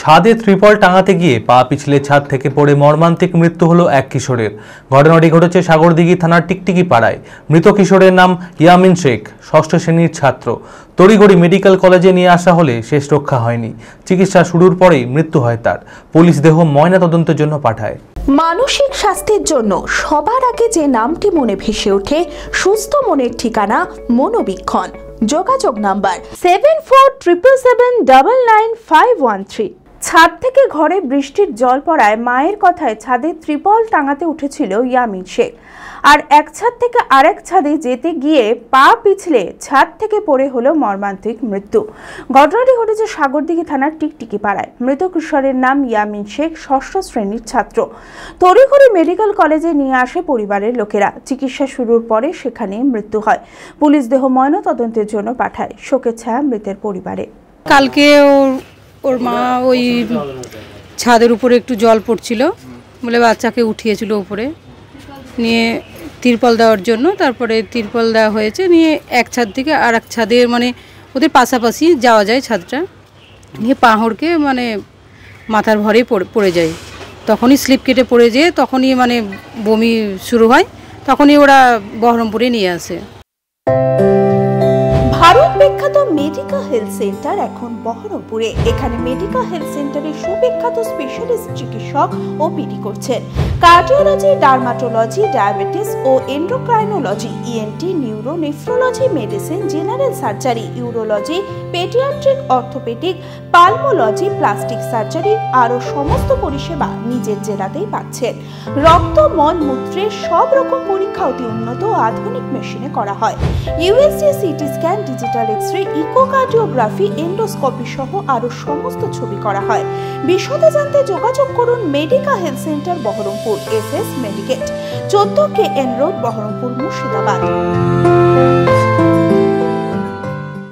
ছাদে ত্রিপল টাঙাতে গিয়ে পা পিছলে ছাদ থেকে পড়ে মর্মান্তিক মৃত্যু হলো এক কিশোরের। ঘটনাটি ঘটেছে সাগরদিঘি থানার টিকটিকি পাড়ায়। মৃত কিশোরের নাম ইয়ামিন শেখ, ষষ্ঠ শ্রেণীর ছাত্র। তড়িঘড়ি মেডিকেল কলেজে নিয়ে আসা হলে শেষ রক্ষা হয়নি। চিকিৎসা শুরুর পরেই মৃত্যু হয় তার। পুলিশ দেহ ময়নাতদন্তের জন্য পাঠায়। মানসিক স্বাস্থ্যের জন্য সবার আগে যে নামটি মনে ভেসে ওঠে, সুস্থ মনের ঠিকানা মনোবীক্ষণ। যোগাযোগ নাম্বার 7477799513। ছাদ থেকে ঘরে বৃষ্টির জল পড়ায় মায়ের কথায় ছাদে ত্রিপল টাঙাতে উঠেছিল ইয়ামিন শেখ। আর এক ছাদ থেকে আরেক ছাদে যেতে গিয়ে পা পিছলে ছাদ থেকে পড়ে হলো মর্মান্তিক মৃত্যু। ঘটনাটি ঘটেছে সাগরদিঘি থানার টিকটিকি পাড়ায়। মৃত কিশোরের নাম ইয়ামিন শেখ, ষষ্ঠ শ্রেণীর ছাত্র। তড়িঘড়ি মেডিকেল কলেজে নিয়ে আসে পরিবারের লোকেরা। চিকিৎসা শুরুর পরে সেখানে মৃত্যু হয়। পুলিশ দেহ ময়নাতদন্তের জন্য পাঠায়। শোকের ছায়া মৃতের পরিবারে। কালকে ওর মা ওই ছাদের উপরে একটু জল পড়ছিল বলে বাচ্চাকে উঠিয়েছিল উপরে নিয়ে তিরপল দেওয়ার জন্য। তারপরে তিরপল দেওয়া হয়েছে, নিয়ে এক ছাদ থেকে আর এক ছাদে মানে ওদের পাশাপাশি যাওয়া যায় ছাদটা, নিয়ে পাহড়কে মানে মাথার ভরেই পড়ে যায়। তখনই স্লিপ কেটে পড়ে যেয়ে তখনই মানে বমি শুরু হয়। তখনই ওরা বহরমপুরে নিয়ে আসে। ভারত বিখ্যাত মেডিকা হেলথ সেন্টার এখন বহরমপুরে। এখানে মেডিকা হেলথ সেন্টারে সুবিখ্যাত স্পেশালিস্ট চিকিৎসক ওপিডি করছেন। কার্ডিওলজি, ডার্মাটোলজি, ডায়াবেটিস ও endocrinology, ENT, neuro, nephrology, medicine, general surgery, urology, paediatric, orthopaedic, pulmonology, plastic surgery আরও সমস্ত পরিষেবা নিজের জেলাতেই পাচ্ছেন। রক্ত, মল, মূত্রের সব রকম পরীক্ষা অতি উন্নত ও আধুনিক মেশিনে করা হয়। USG, CT scan, digital X-ray, echocardiography, endoscopy সহ আরো সমস্ত ছবি করা হয়। বিশদে জানতে যোগাযোগ করুন Medica health centre Baharampur, SS medicate, 14 KN road, Baharampur, Murshidabad.